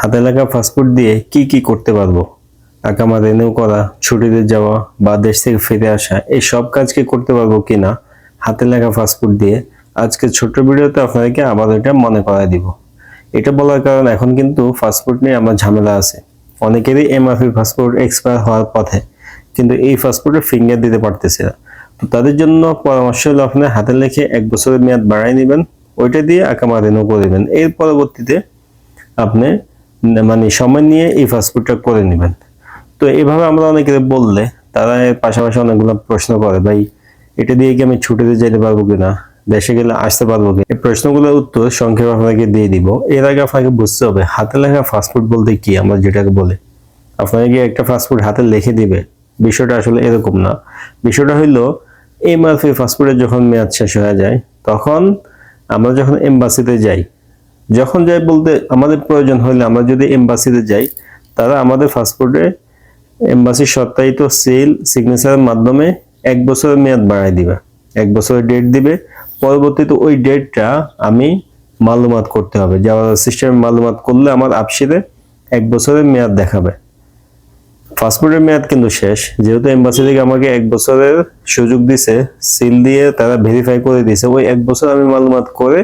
হাতে লেখা পাসপোর্ট দিয়ে কি করতে পারবো? আকামা রিনিউ করা, ছুটিতে যাওয়া বা দেশ থেকে ফিরে আসা, এই সব কাজ কি করতে পারবো কিনা হাতে লেখা পাসপোর্ট দিয়ে? আজকে ছোট্ট ভিডিওতে আপনাদেরকে আবার এটা মনে করায় দিব। এটা বলার কারণ এখন কিন্তু পাসপোর্ট নিয়ে আমার ঝামেলা আছে। অনেকেরই এমআরপি পাসপোর্ট এক্সপায়ার হওয়ার পথে, কিন্তু এই পাসপোর্টে ফিঙ্গার দিতে পারতেছে না। তো তাদের জন্য পরামর্শ হলো আপনি হাতে লিখে 1 বছরের মেয়াদ বাড়াই নেবেন, ওইটা দিয়ে আকামা রিনিউ করে দিবেন। এর পরবর্তীতে আপনি মানে সময় নিয়ে এই পাসপোর্টটা করে নেবেন। তো এইভাবে আমরা অনেকে বললে তারা এর পাশাপাশি অনেকগুলো প্রশ্ন করে, ভাই এটা দিয়ে কি আমি ছুটিতে যেতে পারবো কিনা, দেশে গেলে আসতে পারবো কি? এই প্রশ্নগুলোর উত্তর সংক্ষেপে আপনাকে দিয়ে দিব। এর আগে আপনাকে বুঝতে হবে হাতে লেখা পাসপোর্ট বলতে কি আমরা যেটাকে বলি। আপনাকে কি একটা পাসপোর্ট হাতে লিখে দিবে? বিষয়টা আসলে এরকম না। বিষয়টা হইলো এমআরপি পাসপোর্টের যখন মেয়াদ শেষ হয়ে যায়, তখন আমরা যখন এমবাসিতে যাই, যখন যাই বলতে আমাদের প্রয়োজন হলে আমরা যদি এমবাসিতে যাই, তারা আমাদের পাসপোর্টে এমবাসির সত্যায়িত সিল সিগনেচারের মাধ্যমে 1 বছরের মেয়াদ বাড়ায় দিবে, 1 বছরের ডেট দিবে। পরবর্তীতে ওই ডেটটা আমি মালুমাত করতে হবে, যাওয়ার সিস্টেমে মালুমাত করলে আমার আপসিরে 1 বছরের মেয়াদ দেখাবে। পাসপোর্টের মেয়াদ কিন্তু শেষ, যেহেতু এমবাসি থেকে আমাকে 1 বছরের সুযোগ দিছে, সিল দিয়ে তারা ভেরিফাই করে দিয়েছে, ওই 1 বছর আমি মালুমাত করে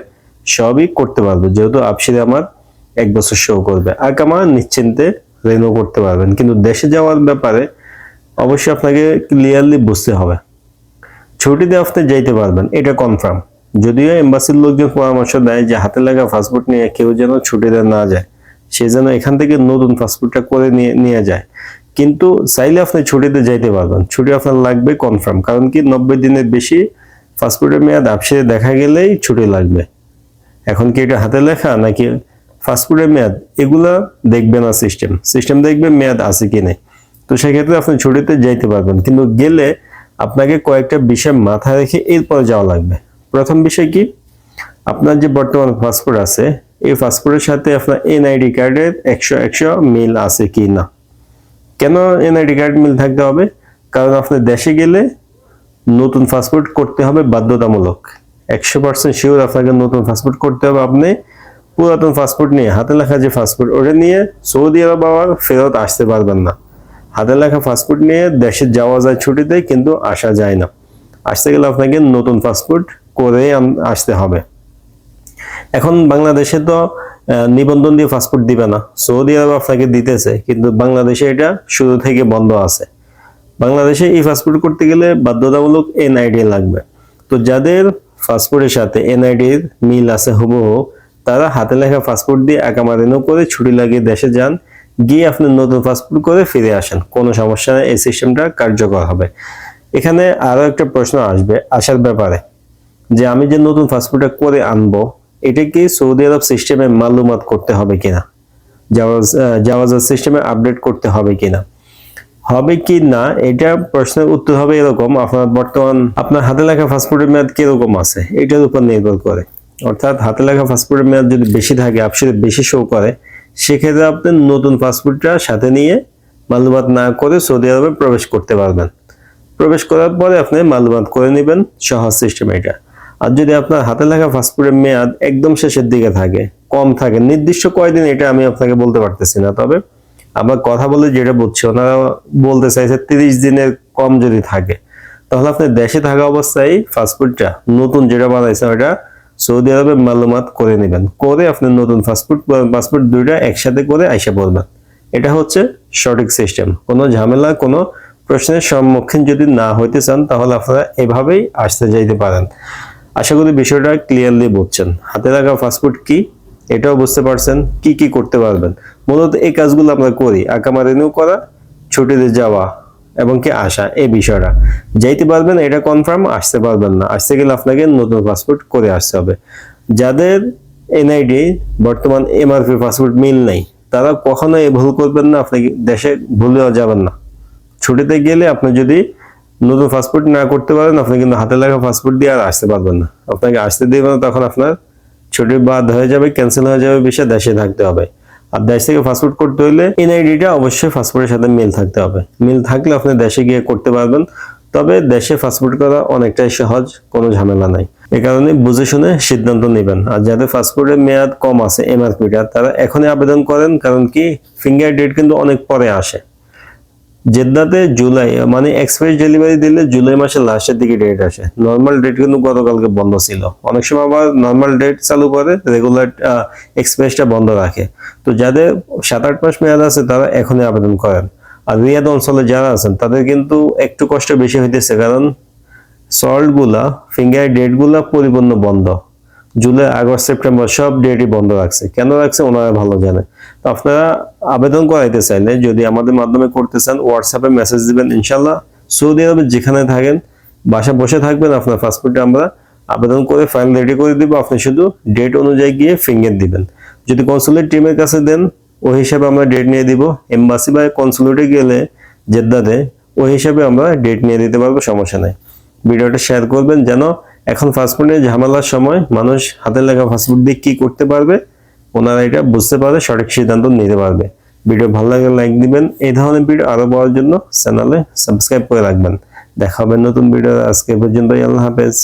সবই করতে পারবো, যেহেতু আপসিরে আমার 1 বছর শো করবে। আকামা নিশ্চিন্তে রিনিউ করতে পারবেন। কিন্তু দেশে যাওয়ার ব্যাপারে অবশ্যই আপনাকে ক্লিয়ারলি বুঝতে হবে। ছুটিতে আপনি যাইতে পারবেন, এটা কনফার্ম। যদিও এমবাসির লোকজন পরামর্শ দেয় যে হাতে লেখা পাসপোর্ট নিয়ে কেউ যেন ছুটিতে না যায়, সে যেন এখান থেকে নতুন পাসপোর্টটা করে নিয়ে যায়। কিন্তু চাইলে আপনি ছুটিতে যাইতে পারবেন, ছুটি আপনার লাগবে কনফার্ম। কারণ কি 90 দিনের বেশি পাসপোর্টের মেয়াদ আপসিরে দেখা গেলেই ছুটি লাগবে। এখন কি এটা হাতে লেখা নাকি পাসপোর্টের মেয়াদ, এগুলা দেখবে না সিস্টেম দেখবে মেয়াদ আছে কি নেই। তো সেক্ষেত্রে আপনি ছুটিতে যাইতে পারবেন, কিন্তু গেলে আপনাকে কয়েকটা বিষয় মাথায় রেখে এরপর যাওয়া লাগবে। প্রথম বিষয় কি, আপনার যে বর্তমান পাসপোর্ট আছে, এই পাসপোর্টের সাথে আপনার এনআইডি কার্ডের 100 মিল আছে কি না। কেন এনআইডি কার্ড মিল থাকতে হবে? কারণ আপনি দেশে গেলে নতুন পাসপোর্ট করতে হবে বাধ্যতামূলক। 100% শিওর আপনাকে নতুন পাসপোর্ট করতে হবে। আপনি পুরাতন পাসপোর্ট নিয়ে, হাতে লেখা যে পাসপোর্ট, ওটা নিয়ে সৌদি আরব আবার ফেরত আসতে পারবেন না। হাতে লেখা পাসপোর্ট নিয়ে দেশে যাওয়া যায় ছুটিতে, কিন্তু আসা যায় না। আসতে গেলে আপনাকে নতুন পাসপোর্ট করে আসতে হবে। এখন বাংলাদেশে তো নিবন্ধন দিয়ে পাসপোর্ট দিবে না, সৌদি আরব আপনাকে দিতেছে, কিন্তু বাংলাদেশে এটা শুরু থেকে বন্ধ আছে। বাংলাদেশে এই পাসপোর্ট করতে গেলে বাধ্যতামূলক এনআইডি লাগবে। তো যাদের পাসপোর্টের সাথে এনআইডির মিল আছে হুবহু, তারা হাতে লেখা পাসপোর্ট দিয়ে আকামা রিনিউ করে ছুটি লাগিয়ে দেশে যান, গিয়ে আপনি নতুন পাসপোর্ট করে ফিরে আসেন, কোনো সমস্যা নেই, এই সিস্টেমটা কার্যকর হবে। এখানে আরো একটা প্রশ্ন আসবে আসার ব্যাপারে, যে আমি যে নতুন পাসপোর্টটা করে আনবো, এটা কি সৌদি আরব সিস্টেমে মালুমাত করতে হবে কিনা, জাওয়াজ সিস্টেমে আপডেট করতে হবে কিনা, হবে কি না, এটা প্রশ্নের উত্তর হবে এরকম, আপনার হাতে লেখা পাসপোর্টের মেয়াদ কিরকম আছে এটার উপর নির্ভর করে। অর্থাৎ হাতে লেখা পাসপোর্টের মেয়াদ যদি বেশি থাকে, আপসিরে বেশি শো করে, সেক্ষেত্রে আপনি নতুন পাসপোর্টটা সাথে নিয়ে মালুমাত না করে সৌদি আরবে প্রবেশ করতে পারবেন। প্রবেশ করার পরে আপনি মালুমাত করে নেবেন, সহজ সিস্টেম এটা। আর যদি আপনার হাতে লেখা পাসপোর্টের মেয়াদ একদম শেষের দিকে থাকে, কম থাকে, নির্দিষ্ট কয়দিন এটা আমি আপনাকে বলতে পারতেছি না, তবে আমার কথা বলে যেটা বুঝছি, ওনারা বলতে চাইছে 30 দিনের কম যদি থাকে, তাহলে আপনি দেশে থাকা অবস্থায় পাসপোর্টটা নতুন যেটা বানাইছে ওটা সৌদি আরবে মালুমাত করে নেবেন, করে আপনি নতুন পাসপোর্ট দুইটা একসাথে করে আইসা পড়বেন। এটা হচ্ছে সঠিক সিস্টেম। কোনো ঝামেলা, কোনো প্রশ্নের সম্মুখীন যদি না হইতে চান, তাহলে আপনারা এভাবেই আসতে যাইতে পারেন। আশা করি বিষয়টা ক্লিয়ারলি বুঝছেন। হাতে রাখা পাসপোর্ট কি এটাও বুঝতে পারছেন, কি করতে পারবেন। মূলত এই কাজগুলো আমরা করি, আকামা রিনিউ করা, ছুটিতে যাওয়া এবং কি আসা, এই বিষয়টা যাইতে পারবেন এটা কনফার্ম, আসতে পারবেন না, আসতে গেলে আপনাকে নতুন পাসপোর্ট করে আসতে হবে। যাদের এনআইডি বর্তমান এমআরপি পাসপোর্ট মিল নেই, তারা কখনো এই ভুল করবেন না, আপনি দেশে ভুলেও যাবেন না। ছুটিতে গেলে আপনি যদি নতুন পাসপোর্ট না করতে পারেন, আপনি কিন্তু হাতে লেখা পাসপোর্ট দিয়ে আর আসতে পারবেন না, আপনাকে আসতে দিবেন না, তখন আপনার ছুটি বাদ হয়ে যাবে, ক্যান্সেল হয়ে যাবে, বিষয় দেশে থাকতে হবে। আর দেশ থেকে পাসপোর্ট করতে হলে এনআইডিটা অবশ্যই পাসপোর্টের সাথে মিল থাকতে হবে। মিল থাকলে আপনি দেশে গিয়ে করতে পারবেন। তবে দেশে পাসপোর্ট করা অনেকটাই সহজ, কোনো ঝামেলা নাই। এই কারণে বুঝে শুনে সিদ্ধান্ত নেবেন। আর যাদের পাসপোর্টের মেয়াদ কম আছে এমআরপিটা, তারা এখনই আবেদন করেন, কারণ কি ফিঙ্গার ডেট কিন্তু অনেক পরে আসে। জেদ্দাতে জুলাই মানে এক্সপ্রেস ডেলিভারি দিলে জুলাই মাসের লাস্টের দিকে ডেট আসে। নর্মাল ডেট কিন্তু গতকালকে বন্ধ ছিল। অনেক সময় আবার নর্মাল ডেট চালু করে, রেগুলার এক্সপ্রেসটা বন্ধ রাখে। তো যাদের 7-8 মাস মেয়াদ আছে তারা এখনই আবেদন করেন। আর রিয়াদ অঞ্চলে যারা আছেন তাদের কিন্তু একটু কষ্ট বেশি হইতেছে, কারণ সল্ট গুলা ফিঙ্গার ডেট গুলা পরিপূর্ণ বন্ধ। জুলাই, আগস্ট, সেপ্টেম্বর সব ডেটই বন্ধ রাখছে। কেন রাখছে ওনারা ভালো জানে। তো আপনারা আবেদন করাইতে চাইলে যদি আমাদের মাধ্যমে করতে চান, হোয়াটসঅ্যাপে মেসেজ দিবেন। ইনশাল্লাহ সৌদি আরবে যেখানে থাকেন বাসা বসে থাকবেন, আপনার পাসপোর্টে আমরা আবেদন করে ফাইল রেডি করে দিব। আপনি শুধু ডেট অনুযায়ী গিয়ে ফিঙ্গার দিবেন। যদি কনসুলেট টিমের কাছে দেন ওই হিসাবে আমরা ডেট নিয়ে দিব। এমবাসি বা কনসুলেটে গেলে জেদ্দাতে ওই হিসাবে আমরা ডেট নিয়ে দিতে পারবো, সমস্যা নাই। ভিডিওটা শেয়ার করবেন যেন এখন ফাস্টফুডের ঝামেলার সময় মানুষ হাতের লেখা ফাস্টফুড দিয়ে কি করতে পারবে, ওনারা এটা বুঝতে পারবে, সঠিক সিদ্ধান্ত নিতে পারবে। ভিডিও ভালো লাগলে লাইক দিবেন। এই ধরনের ভিডিও আরো পাওয়ার জন্য চ্যানেলে সাবস্ক্রাইব করে রাখবেন। দেখা হবে নতুন ভিডিও। আজকে পর্যন্ত, আল্লাহ হাফেজ।